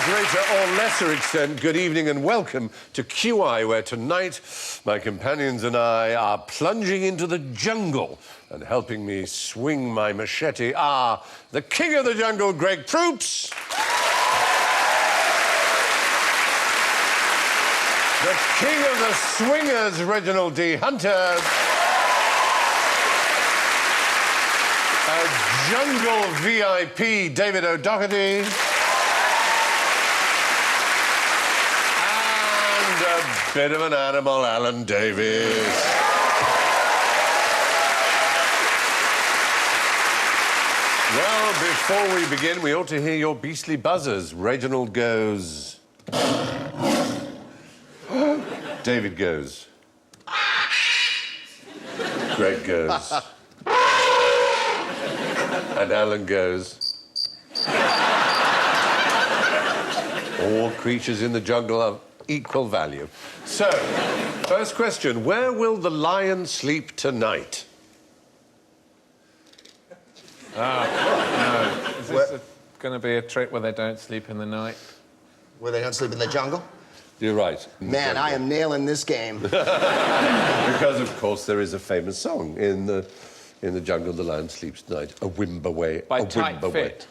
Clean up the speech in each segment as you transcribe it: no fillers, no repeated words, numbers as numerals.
greater or lesser extent, good evening and welcome to QI, where tonight my companions and I are plunging into the jungle, and helping me swing my machete are the king of the jungle, Greg Proops. The king of the swingers, Reginald D. Hunter. A jungle VIP, David O'Doherty. And a bit of an animal, Alan Davies. Well, before we begin, we ought to hear your beastly buzzers. Reginald goes... David goes. Greg goes. And Alan goes. All creatures in the jungle have equal value. So, first question, where will the lion sleep tonight? No. Is this going to be a trip where they don't sleep in the night? Where they don't sleep in the jungle? You're right. Man, I am nailing this game. Because, of course, there is a famous song in the jungle, the lion sleeps tonight. A Wimberway. By Tight Fit.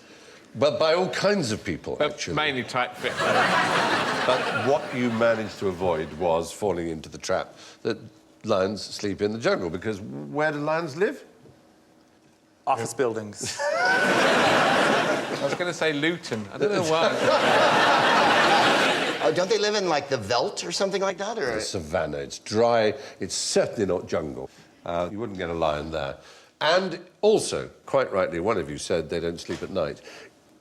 But by all kinds of people, actually. Mainly Tight Fit. But what you managed to avoid was falling into the trap that lions sleep in the jungle, because where do lions live? Office buildings. I was going to say Luton. I don't know why. Oh, don't they live in, like, the veldt or something like that? Or... The savannah. It's dry. It's certainly not jungle. You wouldn't get a lion there. And also, quite rightly, one of you said they don't sleep at night.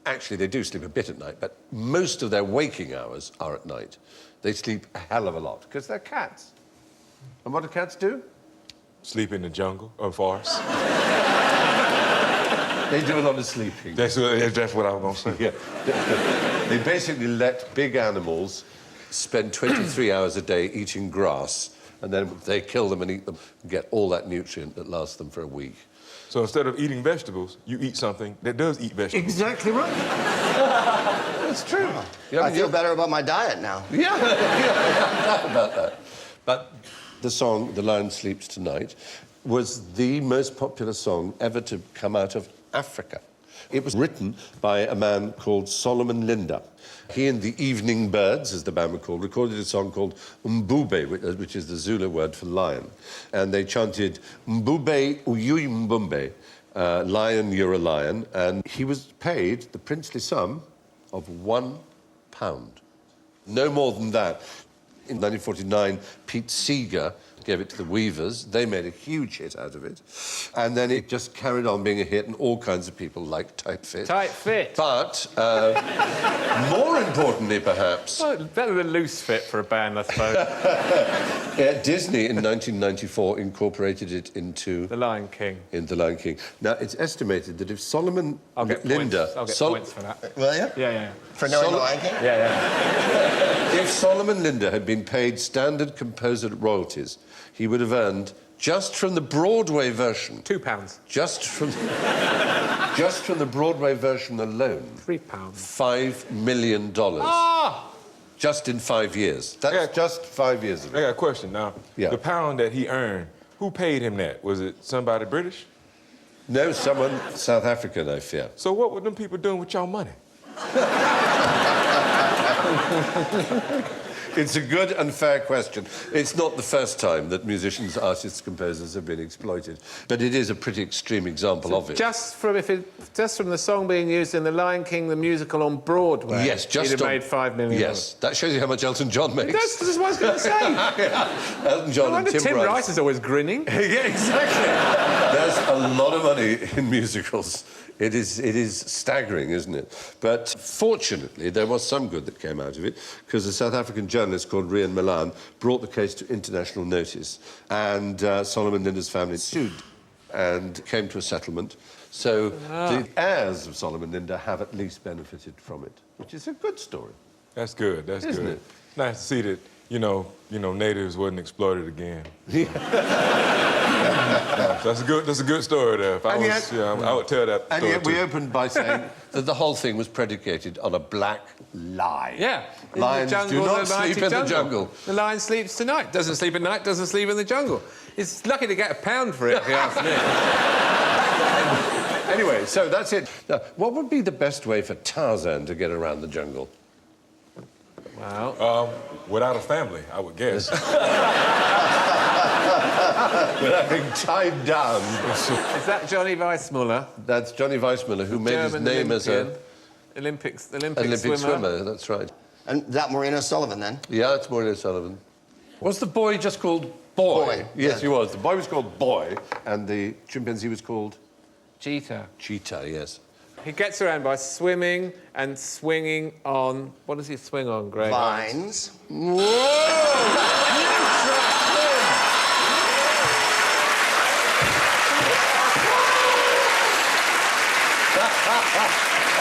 Actually, they do sleep a bit at night, but most of their waking hours are at night. They sleep a hell of a lot, because they're cats. And what do cats do? Sleep in the jungle or forest. They do a lot of sleeping. That's what I was going to say. Yeah. They basically let big animals spend 23 hours a day eating grass, and then they kill them and eat them and get all that nutrient that lasts them for a week. So instead of eating vegetables, you eat something that does eat vegetables. Exactly right. That's true. I feel better about my diet now. Yeah, about that. But the song, The Lion Sleeps Tonight, was the most popular song ever to come out of Africa. It was written by a man called Solomon Linda. He and the Evening Birds, as the band were called, recorded a song called Mbube, which is the Zulu word for lion. And they chanted, Mbube uyu mbumbe, lion, you're a lion. And he was paid the princely sum of £1. No more than that. In 1949, Pete Seeger gave it to the Weavers. They made a huge hit out of it. And then it just carried on being a hit, and all kinds of people liked Tight Fit. Tight Fit. But, more importantly, perhaps... Well, better than Loose Fit for a band, I suppose. Disney, in 1994, incorporated it into... The Lion King. In The Lion King. Now, it's estimated that if Solomon I'll get Linda... Points. I'll get points for that. Will you? Yeah. For knowing The Lion King? Yeah. If Solomon Linda had been paid standard composer royalties, he would have earned, just from the Broadway version... £2. Just from the Broadway version alone... £3. $5 million. Ah! Just in 5 years. That's just 5 years ago. I got a question now. Yeah. The pound that he earned, who paid him that? Was it somebody British? No, someone South African, I fear. So what were them people doing with y'all money? It's a good and fair question. It's not the first time that musicians, artists, composers have been exploited, but it is a pretty extreme example of it. Just from the song being used in The Lion King, the musical on Broadway, yes, just he'd have made $5 million. Yes, that shows you how much Elton John makes. That's what I was going to say. Yeah. Elton John and Tim Rice is always grinning. Yeah, exactly. There's a lot of money in musicals. It is staggering, isn't it? But fortunately, there was some good that came out of it, because a South African journalist called Rian Milan brought the case to international notice, and Solomon Linda's family sued and came to a settlement. So the heirs of Solomon Linda have at least benefited from it, which is a good story. That's good. That's Isn't good. it? Nice to see that, you know, natives wasn't exploited again. That's a good story there. If I And was, yet- I would tell that And story yet we too. opened by saying that the whole thing was predicated on a black lie. Yeah. In Lions the jungle, do not the sleep mighty in the jungle. The lion sleeps tonight. Doesn't sleep at night, doesn't sleep in the jungle. It's lucky to get £1 for it, if you ask me. Anyway, so that's it. Now, what would be the best way for Tarzan to get around the jungle? Well, Without a family, I would guess. Without being tied down. is that Johnny Weissmuller? That's Johnny Weissmuller, who made his German name as a Olympic Olympic swimmer. That's right. And that Marina Sullivan, then? Yeah, it's Maurice Sullivan. Was the boy just called Boy? Boy, Yes, yeah. he was. The boy was called Boy, and the chimpanzee was called Cheetah. Cheetah, yes. He gets around by swimming and swinging on... What does he swing on, Greg? Vines.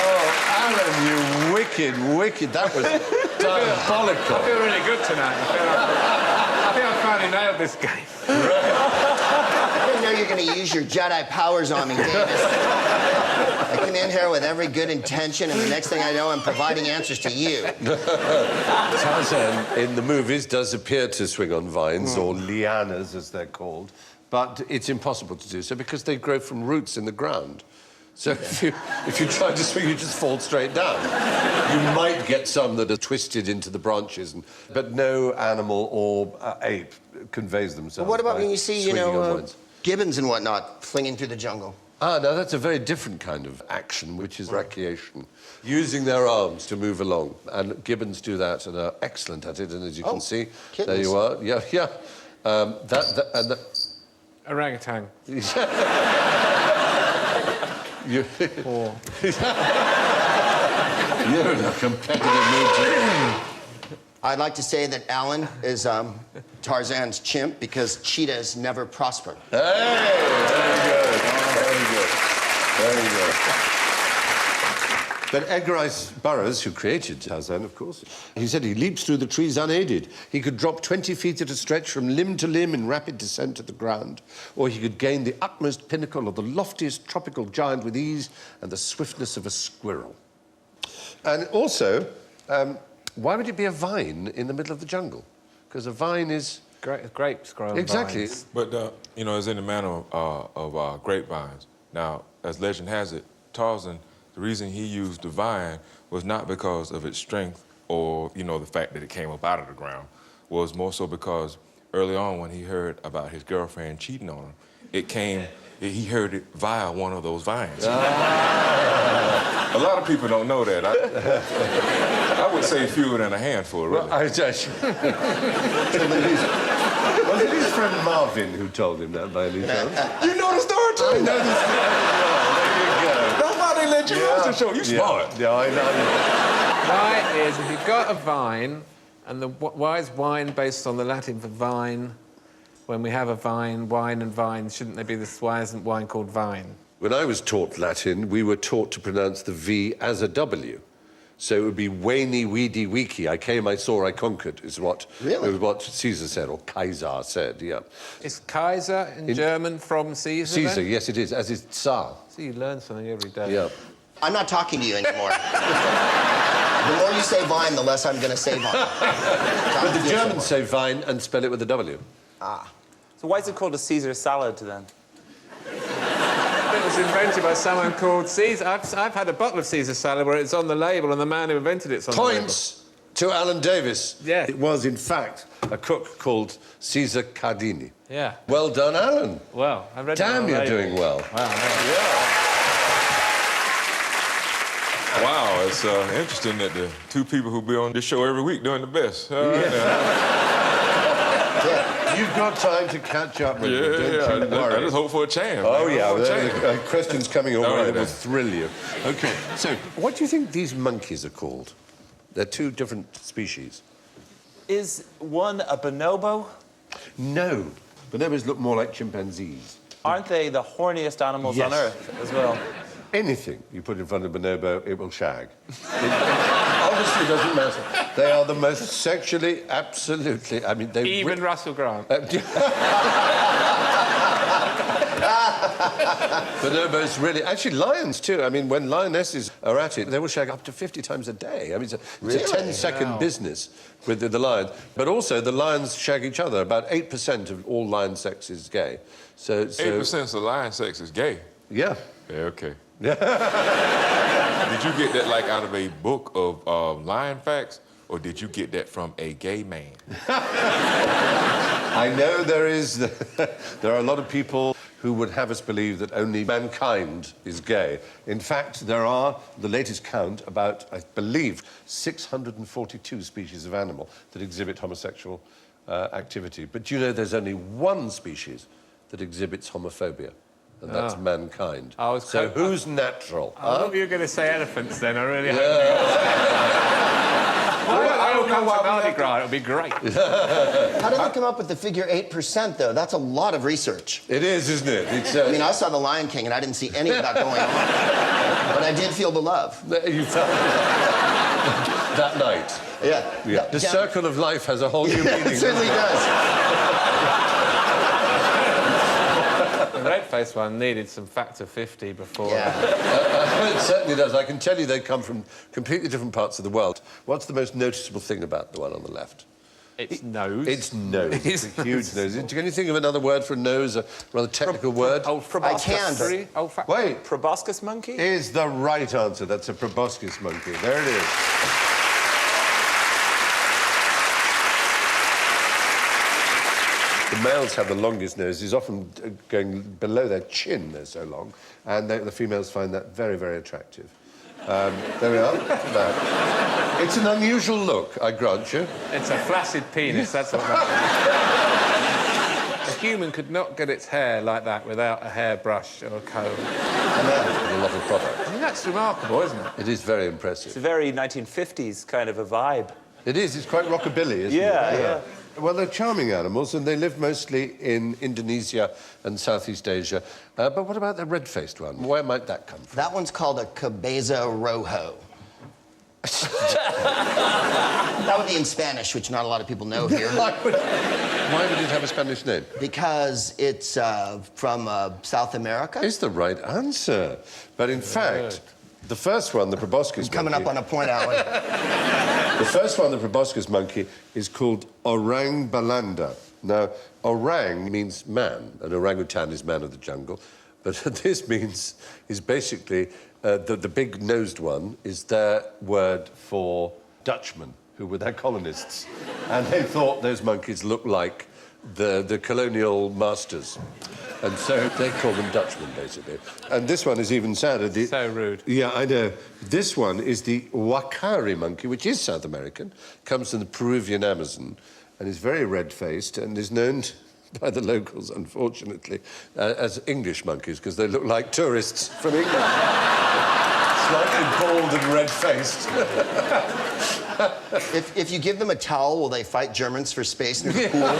Oh, Alan, you wicked. That was diabolical. I feel really good tonight. I think I finally nailed this game. I didn't know you were going to use your Jedi powers on me, Davis. I come in here with every good intention, and the next thing I know, I'm providing answers to you. Tarzan in the movies does appear to swing on vines, or lianas as they're called, but it's impossible to do so because they grow from roots in the ground. So if you try to swing, you just fall straight down. You might get some that are twisted into the branches, but no animal or ape conveys themselves. What about by when you see, swinging on vines. gibbons and whatnot flinging through the jungle? Ah, no, that's a very different kind of action, which is recreation. Using their arms to move along. And gibbons do that and are excellent at it. And as you can see, kittens. there you are. Yeah, yeah. Orangutan. You're in a competitive mood. I'd like to say that Alan is Tarzan's chimp because cheetahs never prosper. Hey, very good. But Edgar Rice Burroughs, who created Tarzan, of course, he said he leaps through the trees unaided. He could drop 20 feet at a stretch from limb to limb in rapid descent to the ground, or he could gain the utmost pinnacle of the loftiest tropical giant with ease and the swiftness of a squirrel. And also, why would it be a vine in the middle of the jungle? Because a vine is... Grapes grow on Exactly. vines. But, it's in the manner of grapevines. Now, as legend has it, Tarzan, the reason he used the vine was not because of its strength or, the fact that it came up out of the ground, was more so because early on when he heard about his girlfriend cheating on him, he heard it via one of those vines. A lot of people don't know that. I would say fewer than a handful, really. Well, was it his friend Marvin who told him that by any chance? You know the story, too. I know the story well. There you go. That's why they let you use the show. You smart. Yeah, I know. Why is, if you've got a vine, and why is wine based on the Latin for vine? When we have a vine, wine and vine, shouldn't they be why isn't wine called vine? When I was taught Latin, we were taught to pronounce the V as a W. So it would be Weni, Weedy, Weeki. I came, I saw, I conquered, is what, Really? it was what Caesar said, or Kaiser said, yeah. Is Kaiser in German from Caesar? Caesar, then? yes, it is, as is Tsar. See, you learn something every day. Yeah. I'm not talking to you anymore. The more you say vine, the less I'm going to say vine. But the Germans say vine and spell it with a W. So why is it called a Caesar salad then? It was invented by someone called Caesar. I've had a bottle of Caesar salad where it's on the label and the man who invented it's on Points to Alan Davis. Yeah. It was, in fact, a cook called Caesar Cardini. the label. Yeah. Well done, Alan. Well, I read it on Damn, the you're label. doing well. Wow. Wow, it's interesting that the two people who be on this show every week doing the best. You've got time to catch up with me, don't you worry. I just hope for a chance. Oh, man. yeah, Hope for a chance. the questions coming your All way right, that will then. thrill you. OK, so what do you think these monkeys are called? They're two different species. Is one a bonobo? No, bonobos look more like chimpanzees. Aren't they the horniest animals on Yes. Earth as well? Anything you put in front of a bonobo, it will shag. It honestly doesn't matter. They are the most sexually, absolutely, I mean, they... Even Russell Grant. Bonobos really... Actually, lions, too. I mean, when lionesses are at it, they will shag up to 50 times a day. I mean, it's a 10-second business with the lions. But also, the lions shag each other. About 8% of all lion sex is gay. So 8% of lion sex is gay. Yeah. Yeah, okay. Did you get that, like, out of a book of lion facts? Or did you get that from a gay man? I know there are a lot of people who would have us believe that only mankind is gay. In fact, there are, the latest count, about, I believe, 642 species of animal that exhibit homosexual activity. But do you know there's only one species that exhibits homophobia? And that's mankind. So who's natural? I thought you were going to say elephants then. I really hope. I will come to Mardi Gras. It'll be great. How did they come up with the figure 8%, though? That's a lot of research. It is, isn't it? It's, I mean, I saw The Lion King, and I didn't see any of that going on. But I did feel the love. You felt that night. Yeah. The circle of life has a whole new meaning. It certainly does. The red-faced one needed some factor 50 before. Yeah. It certainly does. I can tell you they come from completely different parts of the world. What's the most noticeable thing about the one on the left? Its nose. Its nose. It's a huge nose. Can you think of another word for a nose, a rather technical word? I can, but... Wait. Proboscis monkey? Is the right answer. That's a proboscis monkey. There it is. The males have the longest noses, often going below their chin, they're so long, and the females find that very, very attractive. There we are. Now, it's an unusual look, I grant you. It's a flaccid penis, that's what that is. A human could not get its hair like that without a hairbrush or a comb. A lot of product. I mean, that's remarkable, isn't it? It is very impressive. It's a very 1950s kind of a vibe. It is. It's quite rockabilly, isn't it? Yeah. Well, they're charming animals, and they live mostly in Indonesia and Southeast Asia. But what about the red-faced one? Where might that come from? That one's called a cabeza rojo. That would be in Spanish, which not a lot of people know here. Why would it have a Spanish name? Because it's from South America. It's the right answer. But in fact, the first one, the proboscis monkey... Coming up on a point, Alan. The first one, the proboscis monkey, is called orang balanda. Now, orang means man, and orangutan is man of the jungle. But this is basically, the big-nosed one is their word for Dutchmen, who were their colonists. And they thought those monkeys looked like the colonial masters. And so they call them Dutchmen, basically. And this one is even sadder. So rude. Yeah, I know. This one is the Wakari monkey, which is South American, comes from the Peruvian Amazon, and is very red-faced and is known by the locals, unfortunately, as English monkeys, because they look like tourists from England. Slightly bald and red-faced. If you give them a towel, will they fight Germans for space near the pool?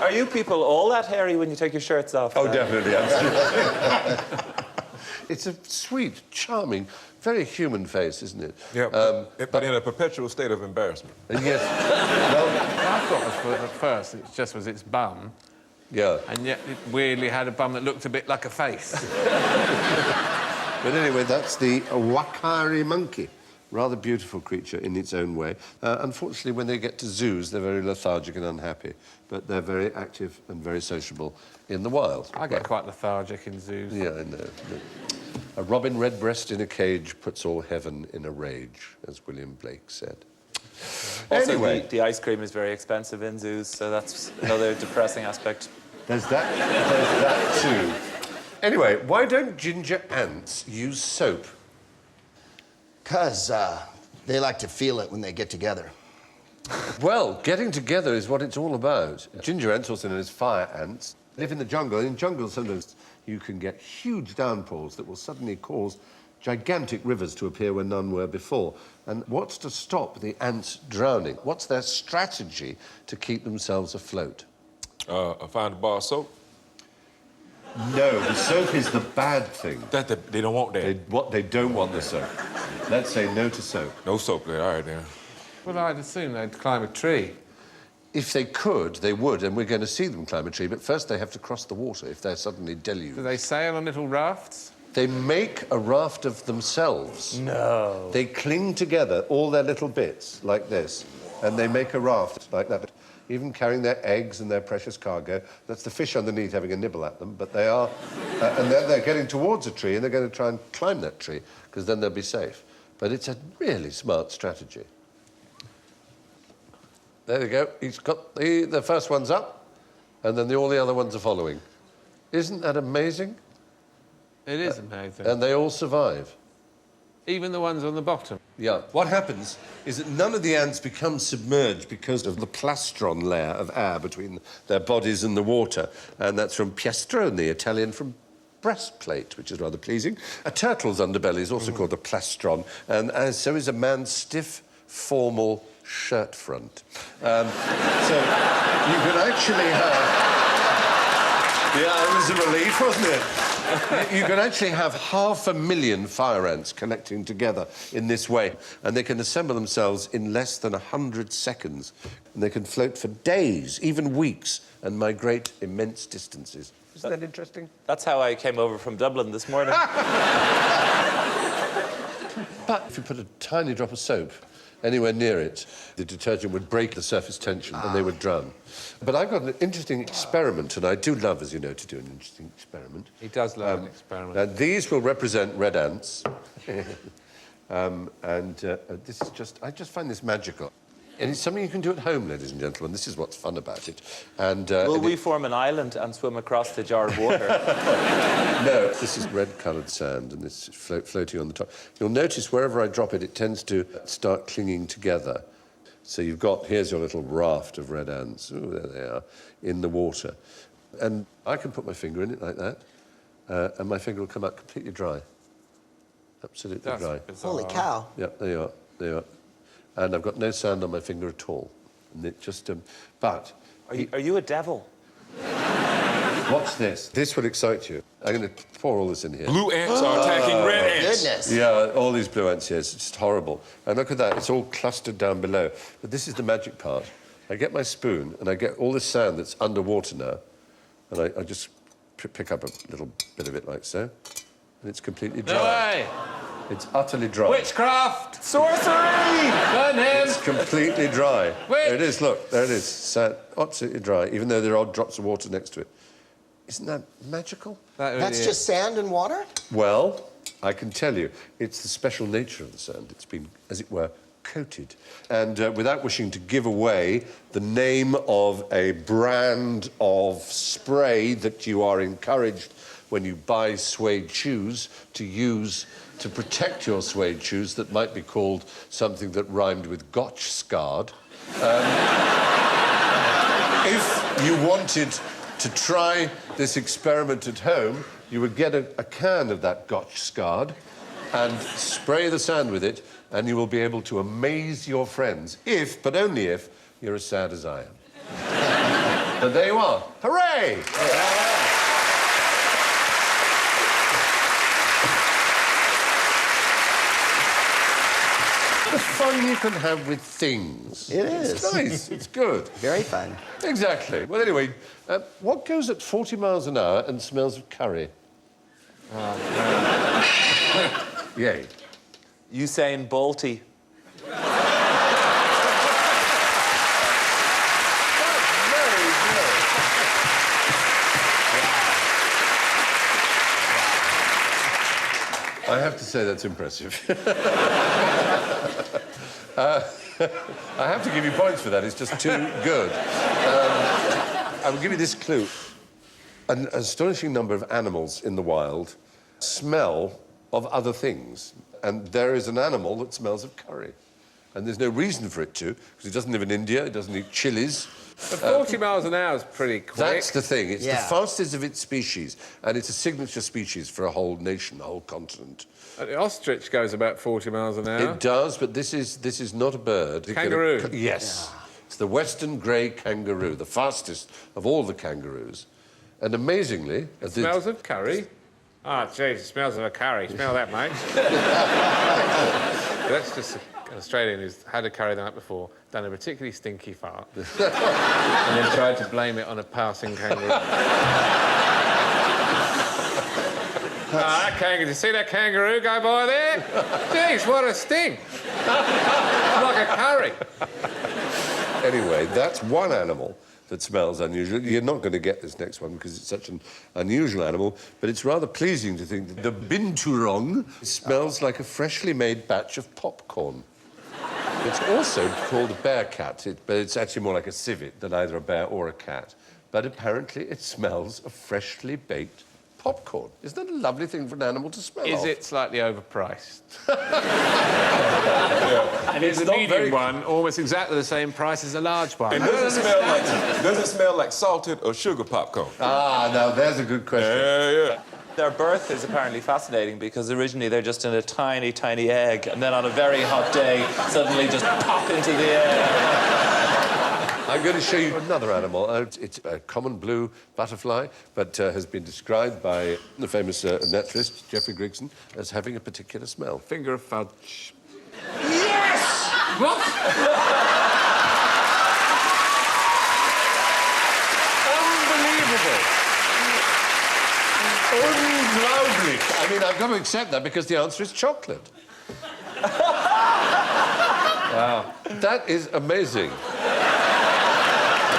Are you people all that hairy when you take your shirts off? Oh, definitely, absolutely. It's a sweet, charming, very human face, isn't it? Yeah, but in a perpetual state of embarrassment. Yes. Well, I thought at first it just was its bum. yeah. And yet it weirdly had a bum that looked a bit like a face. But anyway, that's the Wakari monkey. Rather beautiful creature in its own way. Unfortunately, when they get to zoos, they're very lethargic and unhappy. But they're very active and very sociable in the wild. I get quite lethargic in zoos. Yeah, I know. A robin redbreast in a cage puts all heaven in a rage, as William Blake said. Also, Anyway, the ice cream is very expensive in zoos, so that's another depressing aspect. there's that too. Anyway, why don't ginger ants use soap? Because they like to feel it when they get together. Well, getting together is what it's all about. Ginger ants, also known as fire ants, live in the jungle. In jungles, sometimes you can get huge downpours that will suddenly cause gigantic rivers to appear where none were before. And what's to stop the ants drowning? What's their strategy to keep themselves afloat? Find a bar of soap. No, the soap is the bad thing. They don't want that. They don't want the soap. Let's say no to soap. No soap there. All right, then. Well, I'd assume they'd climb a tree. If they could, they would, and we're going to see them climb a tree, but first they have to cross the water if they're suddenly deluged. Do they sail on little rafts? They make a raft of themselves. No. They cling together, all their little bits, like this, and they make a raft like that. Even carrying their eggs and their precious cargo. That's the fish underneath having a nibble at them, but they are... and then they're getting towards a tree, and they're going to try and climb that tree, because then they'll be safe. But it's a really smart strategy. There we go. He's got the first one's up, and then all the other ones are following. Isn't that amazing? It is amazing. And they all survive. Even the ones on the bottom. Yeah. What happens is that none of the ants become submerged because of the plastron layer of air between their bodies and the water. And that's from piastrone, Italian from breastplate, which is rather pleasing. A turtle's underbelly is also called a plastron, and so is a man's stiff, formal shirt front. So you can actually have... Yeah, it was a relief, wasn't it? You can actually have 500,000 fire ants collecting together in this way, and they can assemble themselves in less than 100 seconds. And they can float for days, even weeks, and migrate immense distances. Isn't that interesting? That's how I came over from Dublin this morning. But if you put a tiny drop of soap anywhere near it, the detergent would break the surface tension and they would drown. But I've got an interesting experiment, and I do love, as you know, to do an interesting experiment. He does love an experiment. And these will represent red ants. This is just... I just find this magical. And it's something you can do at home, ladies and gentlemen. This is what's fun about it. And Will we form an island and swim across the jar of water? No, this is red-coloured sand, and it's floating on the top. You'll notice wherever I drop it, it tends to start clinging together. So you've got... Here's your little raft of red ants. Oh, there they are, in the water. And I can put my finger in it like that, and my finger will come out completely dry. Absolutely dry. Bizarre. Holy cow. Yeah, there you are. There you are. And I've got no sand on my finger at all. And it just... but... Are you a devil? Watch this. This will excite you. I'm going to pour all this in here. Blue ants are attacking red ants. Goodness. Yeah, all these blue ants here. It's just horrible. And look at that. It's all clustered down below. But this is the magic part. I get my spoon, and I get all this sand that's underwater now, and I just pick up a little bit of it like so, and it's completely dry. No way! It's utterly dry. Witchcraft! Sorcery! Burn him! It's completely dry. Witch! There it is, look. There it is. Sand, absolutely dry, even though there are drops of water next to it. Isn't that magical? That really That's is. just sand and water? Well, I can tell you, it's the special nature of the sand. It's been, as it were, coated. And without wishing to give away the name of a brand of spray that you are encouraged when you buy suede shoes to use to protect your suede shoes that might be called something that rhymed with gotch scarred. If you wanted to try this experiment at home, you would get a can of that gotch scarred and spray the sand with it, and you will be able to amaze your friends, if, but only if, you're as sad as I am. But there you are. Hooray! The fun you can have with things. It is. It's nice. It's good. Very fun. Exactly. Well, anyway, what goes at 40 miles an hour and smells of curry? Yay. Usain Bolty. I have to say that's impressive. I have to give you points for that. It's just too good. I will give you this clue. An astonishing number of animals in the wild smell of other things. And there is an animal that smells of curry. And there's no reason for it to, because it doesn't live in India, it doesn't eat chilies. But 40 miles an hour is pretty quick. That's the thing. It's Yeah. the fastest of its species, and it's a signature species for a whole nation, a whole continent. The ostrich goes about 40 miles an hour. It does, but this is not a bird. Kangaroo. Yes. It's the western grey kangaroo, the fastest of all the kangaroos. And amazingly... It smells of curry. Oh, jeez, it smells of a curry. Smell that, mate. That's just an Australian who's had a curry the night before, done a particularly stinky fart, and then tried to blame it on a passing kangaroo. That kangaroo, did you see that kangaroo go by there? Jeez, what a stink. It's like a curry. Anyway, that's one animal that smells unusual. You're not going to get this next one because it's such an unusual animal, but it's rather pleasing to think that the binturong smells like a freshly made batch of popcorn. It's also called a bear cat, but it's actually more like a civet than either a bear or a cat. But apparently it smells of freshly baked popcorn. Isn't that a lovely thing for an animal to smell Is of? it slightly overpriced? And It's a medium one, almost exactly the same price as a large one. And does it smell like salted or sugar popcorn? Ah, now there's a good question. Yeah. Their birth is apparently fascinating because originally they're just in a tiny, tiny egg, and then on a very hot day, suddenly just pop into the air. I'm going to show you another animal. It's a common blue butterfly, but has been described by the famous naturalist, Geoffrey Grigson, as having a particular smell. Finger of fudge. Yes! What? Unbelievable. Unloudly. I mean, I've got to accept that because the answer is chocolate. Wow. That is amazing.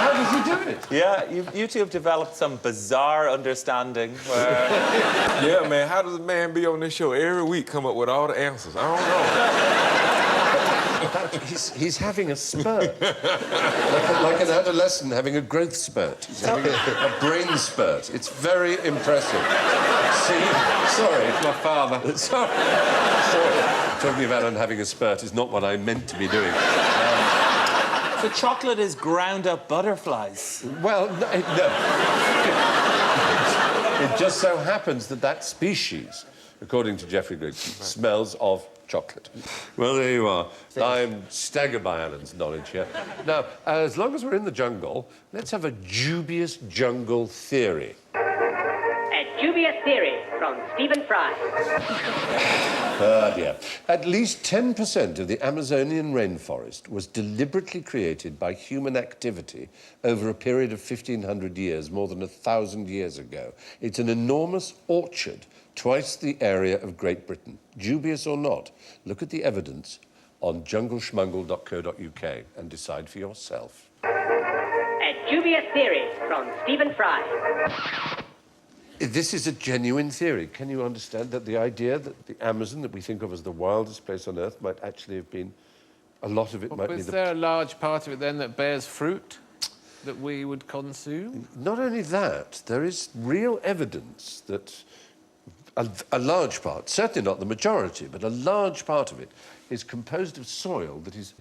How does he do it? Yeah, you two have developed some bizarre understanding where... Yeah, man, how does a man be on this show every week come up with all the answers? I don't know. He's having a spurt. like an adolescent having a growth spurt. He's having a brain spurt. It's very impressive. See? Sorry. It's my father. Sorry. Talking about having a spurt is not what I meant to be doing. So chocolate is ground-up butterflies. Well, no. It just so happens that that species, according to Geoffrey Grigson, smells of chocolate. Well, there you are. I'm staggered by Alan's knowledge here. Now, as long as we're in the jungle, let's have a dubious jungle theory. A dubious theory from Stephen Fry. Dear. At least 10% of the Amazonian rainforest was deliberately created by human activity over a period of 1,500 years, more than 1,000 years ago. It's an enormous orchard, twice the area of Great Britain. Dubious or not, look at the evidence on jungleschmungle.co.uk and decide for yourself. A dubious theory from Stephen Fry. This is a genuine theory. Can you understand that the idea that the Amazon, that we think of as the wildest place on Earth, might actually have been... A lot of it might be Is there a large part of it, then, that bears fruit that we would consume? Not only that, there is real evidence that a large part, certainly not the majority, but a large part of it is composed of soil that is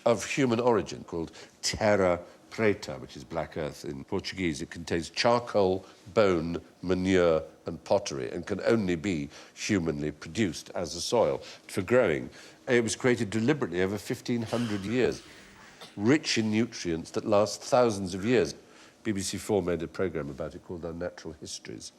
of human origin, called terra preta, which is black earth in Portuguese. It contains charcoal, bone, manure and pottery and can only be humanly produced as a soil for growing. It was created deliberately over 1,500 years, rich in nutrients that last thousands of years. BBC4 made a programme about it called Unnatural Histories,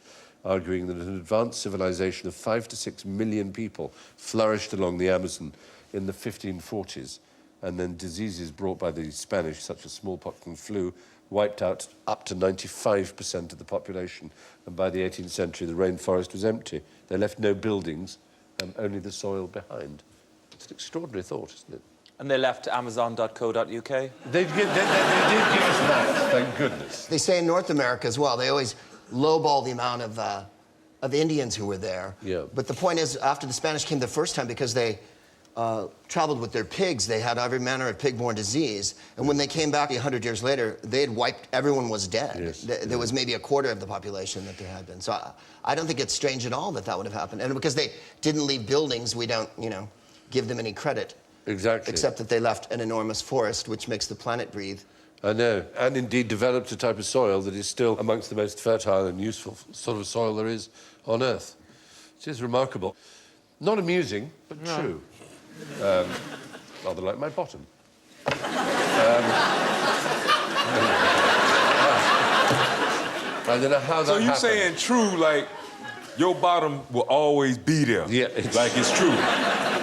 arguing that an advanced civilization of 5 to 6 million people flourished along the Amazon in the 1540s, and then diseases brought by the Spanish, such as smallpox and flu, wiped out up to 95% of the population. And by the 18th century, the rainforest was empty. They left no buildings and only the soil behind. It's an extraordinary thought, isn't it? And they left amazon.co.uk. They did give us that, thank goodness. They say in North America as well, they always lowball the amount of Indians who were there. Yeah. But the point is, after the Spanish came the first time, because they traveled with their pigs, they had every manner of pig-borne disease. And when they came back 100 years later, they had wiped, everyone was dead. Yes. There was maybe a quarter of the population that there had been. So I don't think it's strange at all that that would have happened. And because they didn't leave buildings, we don't, give them any credit. Exactly. Except that they left an enormous forest, which makes the planet breathe. I know, and indeed developed a type of soil that is still amongst the most fertile and useful sort of soil there is on Earth. It is remarkable. Not amusing, but true. Rather like my bottom. I don't know how that So you happened. saying true, like Your bottom will always be there. Yeah, like it's true.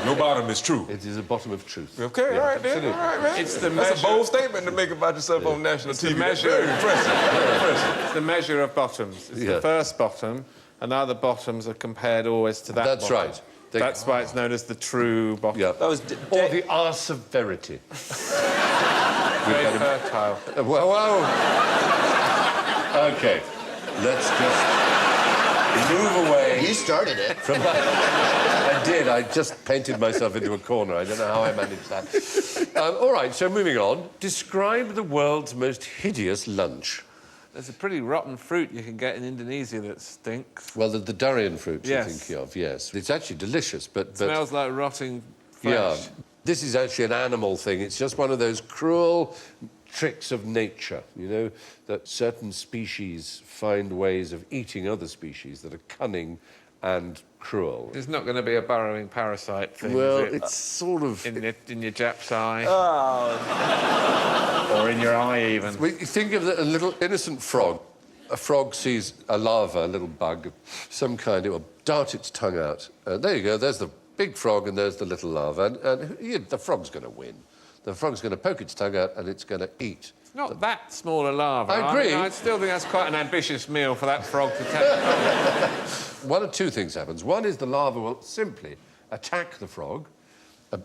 Your bottom is true. It is a bottom of truth. Okay, Yeah, all right, absolutely. then. All right, man. It's the That's measure- a bold statement to make about yourself on national It's TV. the measure- Very impressive. Very impressive. It's the measure of bottoms. It's Yeah. the first bottom, and other bottoms are compared always to that That's bottom. right. They- That's why it's known as the true bottom. Yeah. That was Or the arse of verity. Very fertile. Whoa. Okay, let's just move away. You started it. From that. I did. I just painted myself into a corner. I don't know how I managed that. All right, so moving on. Describe the world's most hideous lunch. There's a pretty rotten fruit you can get in Indonesia that stinks. Well, the durian fruit you're Yes. thinking of, yes. It's actually delicious, but Smells like rotting flesh. yeah. This is actually an animal thing. It's just one of those cruel tricks of nature, you know, that certain species find ways of eating other species that are cunning and cruel. It's not going to be a burrowing parasite thing, Well, is it? it's sort of... In your Jap's eye. Oh, Or in your eye, even. We think of a little innocent frog. A frog sees a larva, a little bug of some kind. It will dart its tongue out. There you go. There's the big frog and there's the little larva. And the frog's going to win. The frog's going to poke its tongue out and it's going to eat. It's not that small a larva. I agree. I still think that's quite an ambitious meal for that frog to take. One of two things happens. One is the larva will simply attack the frog,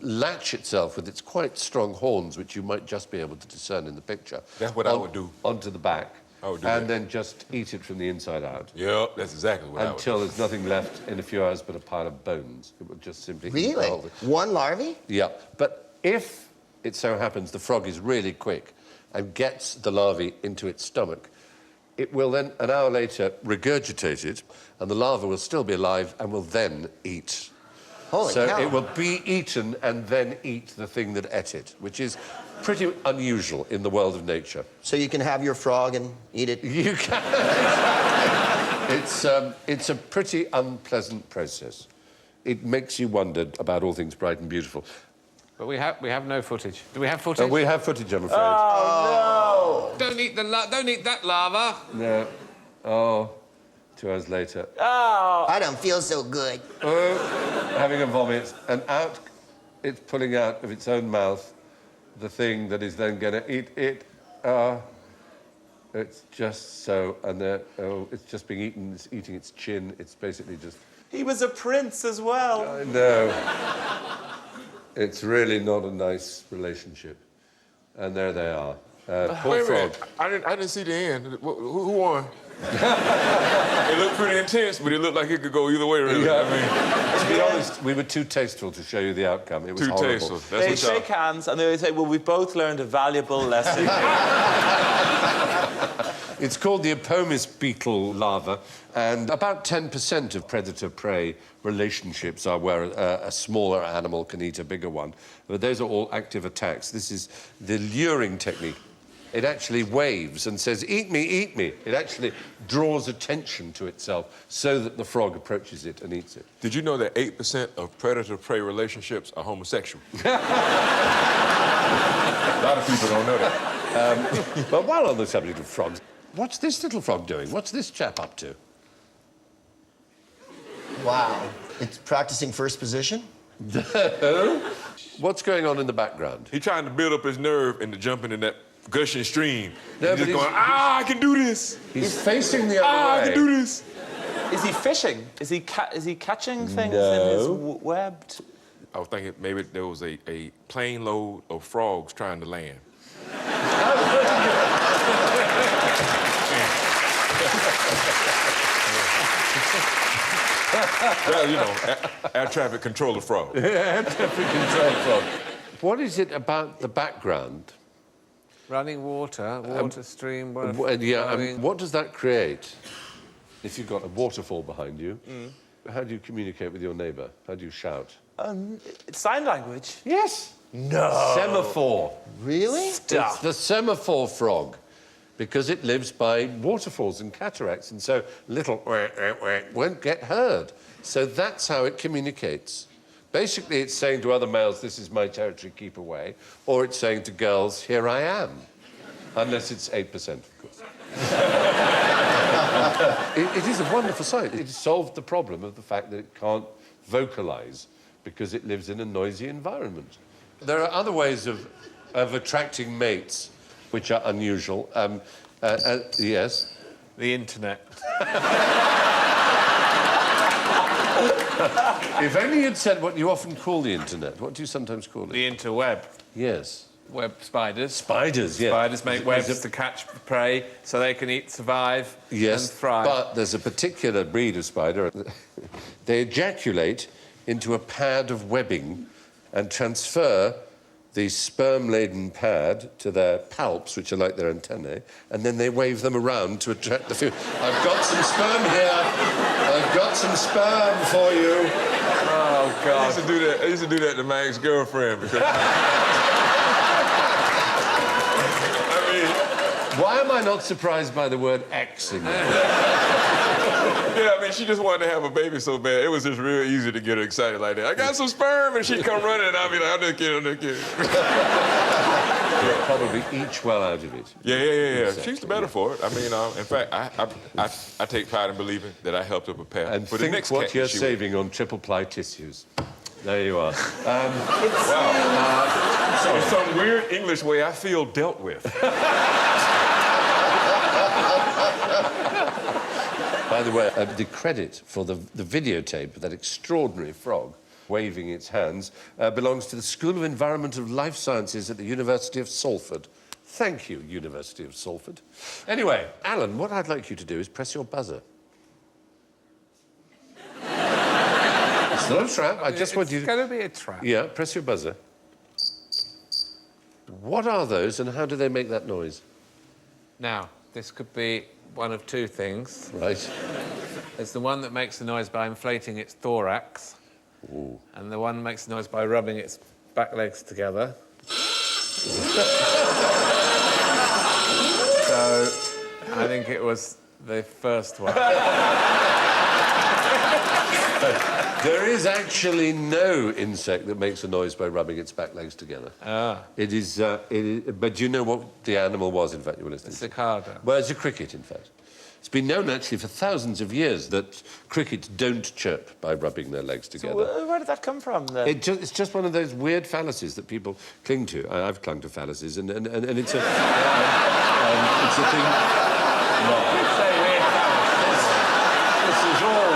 latch itself with its quite strong horns, which you might just be able to discern in the picture. That's what I would do. Onto the back. I would do and that. then just eat it from the inside out. Yep, that's exactly what I would do. Until there's nothing left in a few hours but a pile of bones. It will just simply eat the Really? whole thing. One larvae? Yeah, but if it so happens the frog is really quick and gets the larvae into its stomach, it will then, an hour later, regurgitate it, and the larva will still be alive and will then eat. Holy So cow. it will be eaten and then eat the thing that ate it, which is pretty unusual in the world of nature. So you can have your frog and eat it. You can. It's a pretty unpleasant process. It makes you wonder about all things bright and beautiful. But we have no footage. Do we have footage? We have footage, I'm afraid. Don't eat that larva. No. Oh, 2 hours later. I don't feel so good. Having a vomit, and out it's pulling out of its own mouth the thing that is then going to eat it. It's just so, and it's just being eaten. It's eating its chin. It's basically just. he was a prince as well. I know. It's really not a nice relationship, and there they are. Poor Wait a frog. minute. I didn't see the end. Who won? It looked pretty intense, but it looked like it could go either way, really. Yeah. I mean, To be honest, we were too tasteful to show you the outcome. It was too horrible. tasteful. They That's what shake hands and they say, well, we've both learned a valuable lesson. It's called the Apomis beetle larva, and about 10% of predator-prey relationships are where a smaller animal can eat a bigger one. But those are all active attacks. This is the luring technique. It actually waves and says, eat me, eat me. It actually draws attention to itself so that the frog approaches it and eats it. Did you know that 8% of predator-prey relationships are homosexual? A lot of people don't know that. But while on the subject of frogs, what's this little frog doing? What's this chap up to? Wow. It's practicing first position? What's going on in the background? He's trying to build up his nerve and to jump into that gushing stream. No, He's but just going, I can do this. He's facing the other I way. can do this. Is he fishing? Is he catching things No. in his web? I was thinking maybe there was a plane load of frogs trying to land. Well, you know, air traffic controller frog. Air traffic control frog. What is it about the background? Running water stream. What does that create? If you've got a waterfall behind you, how do you communicate with your neighbour? How do you shout? It's sign language. Yes. No. Semaphore. Really? It's the semaphore frog, because it lives by waterfalls and cataracts, and so little won't get heard. So that's how it communicates. Basically, it's saying to other males, this is my territory, keep away, or it's saying to girls, here I am. Unless it's 8%, of course. It is a wonderful sight. It solved the problem of the fact that it can't vocalise because it lives in a noisy environment. There are other ways of attracting mates which are unusual. Yes? The internet. If only you'd said what you often call the internet. What do you sometimes call it? The interweb. Yes. Web spiders. Spiders, yeah. Spiders make webs to catch prey so they can eat, survive, yes, and thrive. But there's a particular breed of spider. They ejaculate into a pad of webbing and transfer the sperm-laden pad to their palps, which are like their antennae, and then they wave them around to attract the female. I've got some sperm here. I've got some sperm for you. Oh, God. I used to do that to my ex-girlfriend because... Why am I not surprised by the word X in there? Yeah, I mean, she just wanted to have a baby so bad. It was just real easy to get her excited like that. I got some sperm, and she'd come running, and I'd be like, I'm just kidding. You'll probably each well out of it. Yeah. Exactly. She's the better for it. I mean, in fact, I take pride in believing that I helped her prepare And for think the next what cat you're she saving on triple-ply tissues. There you are. So in some weird English way, I feel dealt with. By the way, the credit for the videotape of that extraordinary frog waving its hands belongs to the School of Environmental Life Sciences at the University of Salford. Thank you, University of Salford. Anyway, Alan, what I'd like you to do is press your buzzer. It's not a trap. I just want you to... It's going to be a trap. Yeah, press your buzzer. What are those and how do they make that noise? Now, this could be one of two things. Right. There's the one that makes the noise by inflating its thorax. Ooh. And the one that makes the noise by rubbing its back legs together. So, I think it was the first one. There is actually no insect that makes a noise by rubbing its back legs together. Ah. It is, but do you know what the animal was, in fact, you were listening The to? cicada. Well, it's a cricket, in fact. It's been known, actually, for thousands of years that crickets don't chirp by rubbing their legs together. So where did that come from, then? It's just one of those weird fallacies that people cling to. I've clung to fallacies, and it's a... it's a thing... No. Say weird fallacy. This is all...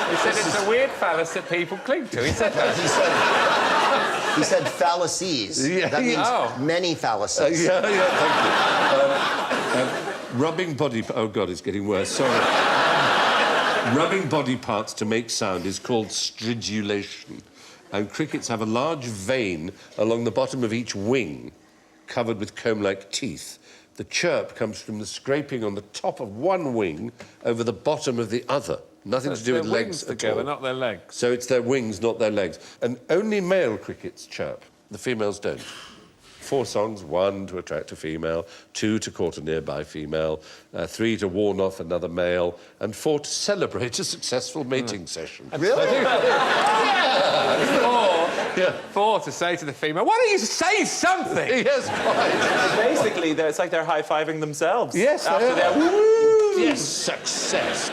He said it's a weird fallacy that people cling to. He said that. He said fallacies. Yeah, That means many fallacies. Thank you. Rubbing body... Oh, God, it's getting worse. Sorry. Rubbing body parts to make sound is called stridulation. And crickets have a large vein along the bottom of each wing, covered with comb-like teeth. The chirp comes from the scraping on the top of one wing over the bottom of the other. Nothing to do with legs together, at all. not their legs. So it's their wings, not their legs. And only male crickets chirp. The females don't. 4 songs, 1 to attract a female, 2 to court a nearby female, 3 to warn off another male, and 4 to celebrate a successful mating session. Really? Yeah. 4 to say to the female, why don't you say something? Yes, quite. Basically, it's like they're high-fiving themselves. Yes, after they are. their woo. Yes, success.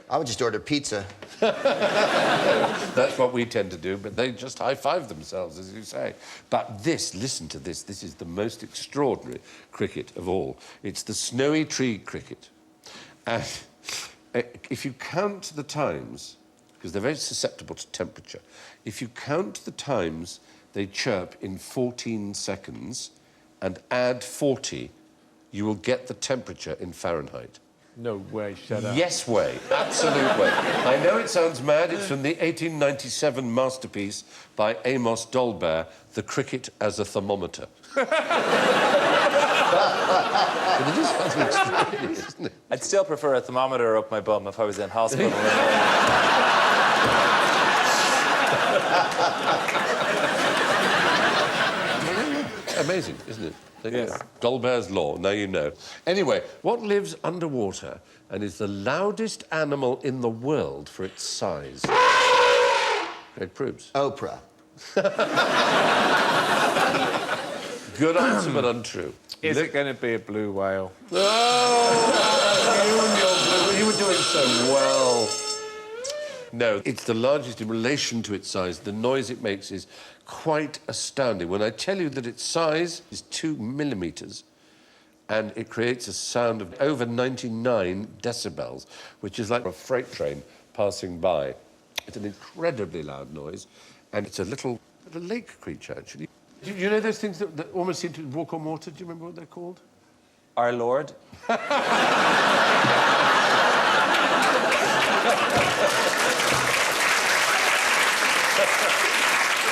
I would just order pizza. That's what we tend to do, but they just high-five themselves, as you say. But this, listen to this, this is the most extraordinary cricket of all. It's the snowy tree cricket. And if you count the times, because they're very susceptible to temperature, if you count the times they chirp in 14 seconds and add 40, you will get the temperature in Fahrenheit. No way, shut up. Yes way, absolute way. I know it sounds mad. It's from the 1897 masterpiece by Amos Dolbear, The Cricket as a Thermometer. But it is rather extraordinary, isn't it? I'd still prefer a thermometer up my bum if I was in hospital. Amazing, isn't it? Yes. Dolbear's law, now you know. Anyway, what lives underwater and is the loudest animal in the world for its size? Greg Proops. Oprah. Good answer, but untrue. Is it going to be a blue whale? Oh, you're doing so well. No, it's the largest in relation to its size. The noise it makes is quite astounding. When I tell you that its size is 2 millimetres, and it creates a sound of over 99 decibels, which is like a freight train passing by. It's an incredibly loud noise, and it's a little lake creature, actually. Do you know those things that almost seem to walk on water? Do you remember what they're called? Our Lord.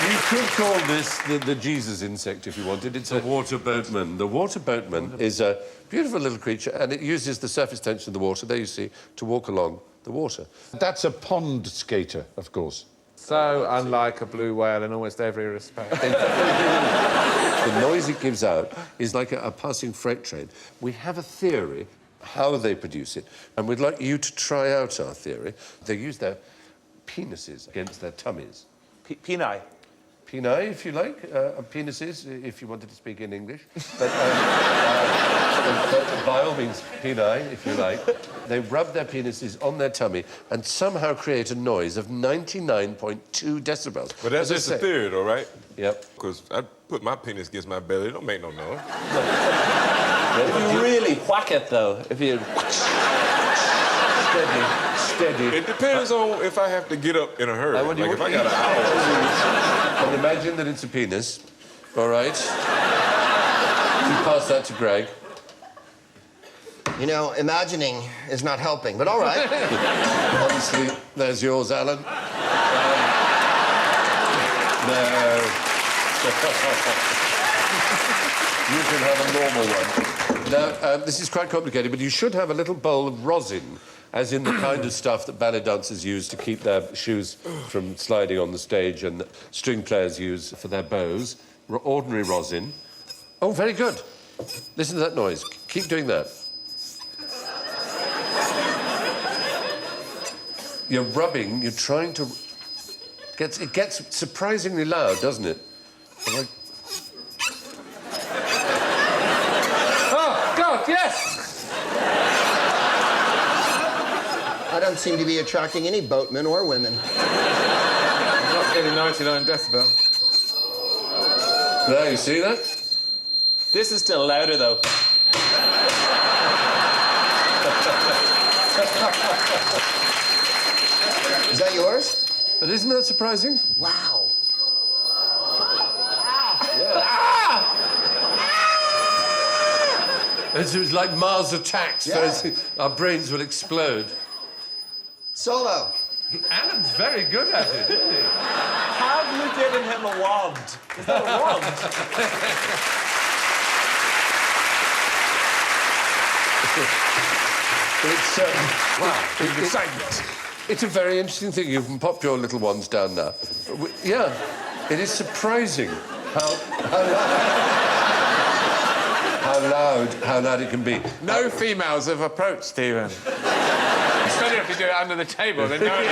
You could call this the Jesus insect if you wanted. It's a water boatman. The water boatman is a beautiful little creature, and it uses the surface tension of the water, there you see, to walk along the water. That's a pond skater, of course. So unlike a blue whale in almost every respect. The noise it gives out is like a passing freight train. We have a theory how they produce it, and we'd like you to try out our theory. They use their penises against their tummies. Peni. Peni, if you like, penises, if you wanted to speak in English. But by all means, peni, if you like. They rub their penises on their tummy and somehow create a noise of 99.2 decibels. But that's just a theory, though, right? Yep. Because I put my penis against my belly, it don't make no noise. If you really whack it, though, if you... Steady. It depends on if I have to get up in a hurry. Like if I got an hour. And imagine that it's a penis, all right? You pass that to Greg. You know, imagining is not helping, but all right. Obviously, there's yours, Alan. No. You can have a normal one. Now, this is quite complicated, but you should have a little bowl of rosin, as in the kind of stuff that ballet dancers use to keep their shoes from sliding on the stage and that string players use for their bows. Ordinary rosin. Oh, very good. Listen to that noise. Keep doing that. You're rubbing, you're trying to... It gets surprisingly loud, doesn't it? Oh, God, yes! I don't seem to be attracting any boatmen or women. I'm not getting 99 decibels. There, you see that? This is still louder, though. Is that yours? But isn't that surprising? Wow. It was like Mars attacks. Yeah. Our brains will explode. Solo. Alan's very good at it, isn't he? Have you given him a wand? Is that a wand? It's excitement. It's a very interesting thing. You can pop your little ones down now. Yeah, it is surprising how loud it can be. No females have approached Stephen. Especially if you do it under the table, then no one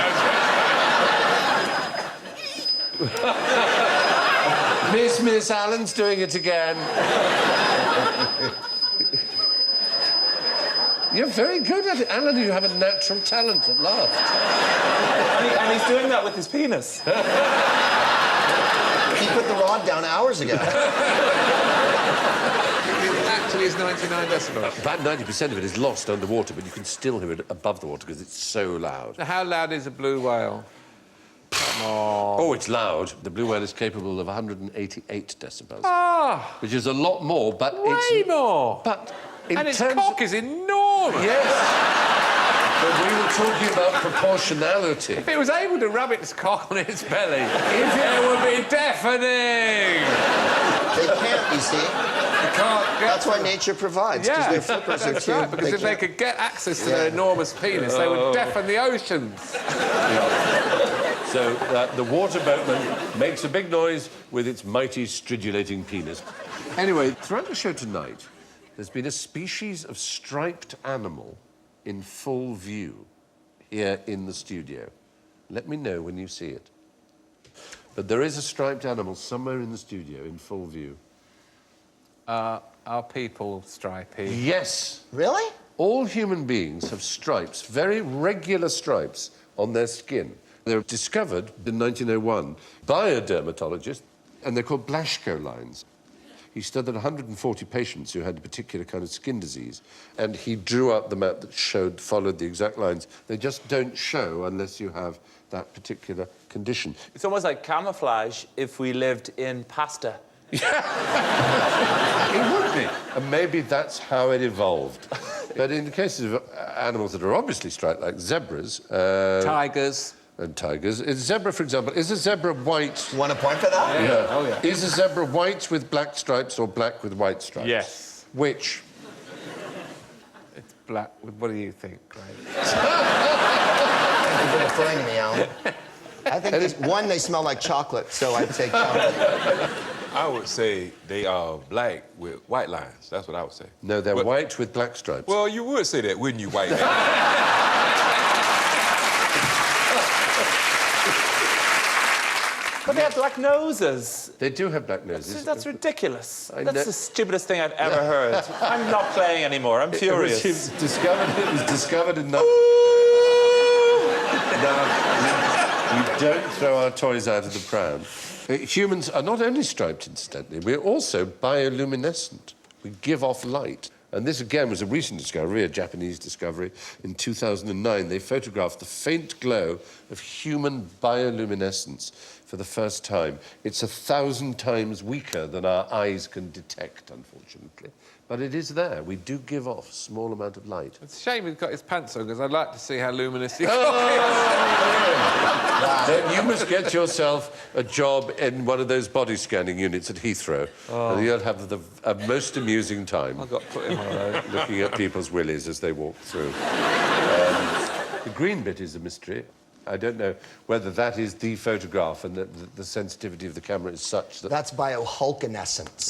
knows. Miss Allen's doing it again. You're very good at it, Alan. You have a natural talent at last. And he's doing that with his penis. He put the rod down hours ago. It actually is 99 decibels. About 90% of it is lost underwater, but you can still hear it above the water because it's so loud. How loud is a blue whale? Come on. Oh, it's loud. The blue whale is capable of 188 decibels. Ah! Which is a lot more, but Way it's... more! But in And its terms cock is enormous! Yes. But we were talking about proportionality. If it was able to rub its cock on its belly, it would be deafening! They can't, you see. That's why nature provides, because their flippers are that's too... right, because if they could get access to their enormous penis, they would deafen the oceans. So the water boatman makes a big noise with its mighty stridulating penis. Anyway, throughout the show tonight, there's been a species of striped animal in full view here in the studio. Let me know when you see it. But there is a striped animal somewhere in the studio in full view. Are people stripy? Yes. Really? All human beings have stripes, very regular stripes, on their skin. They were discovered in 1901 by a dermatologist, and they're called Blaschko lines. He studied 140 patients who had a particular kind of skin disease, and he drew up the map that followed the exact lines. They just don't show unless you have that particular condition. It's almost like camouflage if we lived in pasta. It would be. And maybe that's how it evolved. But in the cases of animals that are obviously striped, like zebras... Tigers. And tigers. Is zebra, for example, is a zebra white... Want a point for that? Yeah. Oh, yeah. Is a zebra white with black stripes or black with white stripes? Yes. Which? It's black. What do you think, Greg? You're referring to me, Alan. I think they smell like chocolate, so I'd say chocolate. I would say they are black with white lines. That's what I would say. No, they're white with black stripes. Well, you would say that, wouldn't you, white man? But they have black noses. They do have black noses. That's ridiculous. I That's know. the stupidest thing I've ever heard. I'm not playing anymore. I'm furious. It was discovered in... Now, we don't throw our toys out of the pram. Humans are not only striped, incidentally, we're also bioluminescent. We give off light. And this, again, was a recent discovery, a Japanese discovery. In 2009, they photographed the faint glow of human bioluminescence for the first time. It's 1,000 times weaker than our eyes can detect, unfortunately. But it is there. We do give off a small amount of light. It's a shame he's got his pants on, because I'd like to see how luminous he Then you must get yourself a job in one of those body scanning units at Heathrow. And you'll have the most amusing time. I got put in one of those. Looking at people's willies as they walk through. The green bit is a mystery. I don't know whether that is the photograph and that the sensitivity of the camera is such that... That's biohulkinescence.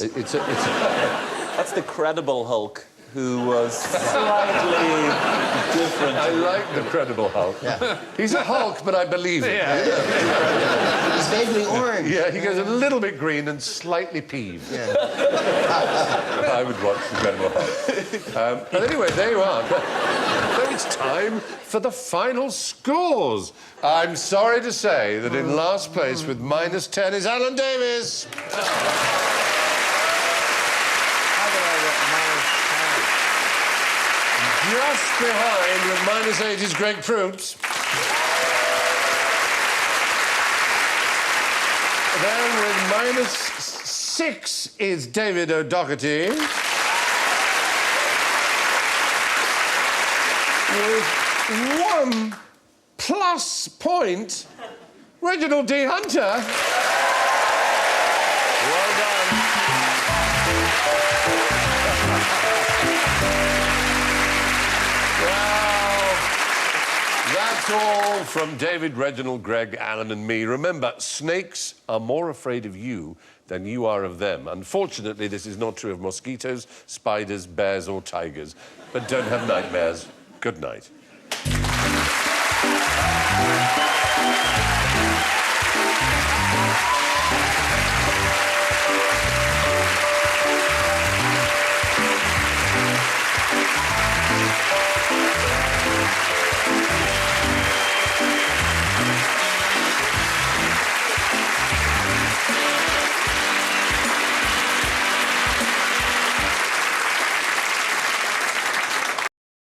That's the credible Hulk, who was slightly different. I like the credible Hulk. Yeah. He's a Hulk, but I believe it. He's vaguely orange. Yeah, he goes a little bit green and slightly peeved. Yeah. I would watch the Incredible Hulk. But anyway, there you are. So it's time for the final scores. I'm sorry to say that in last place with -10 is Alan Davis. Just behind with -8 is Greg Proops. Then with -6 is David O'Doherty. With 1 plus point, Reginald D. Hunter. Well done. That's all from David, Reginald, Greg, Alan and me. Remember, snakes are more afraid of you than you are of them. Unfortunately, this is not true of mosquitoes, spiders, bears or tigers. But don't have nightmares. Good night.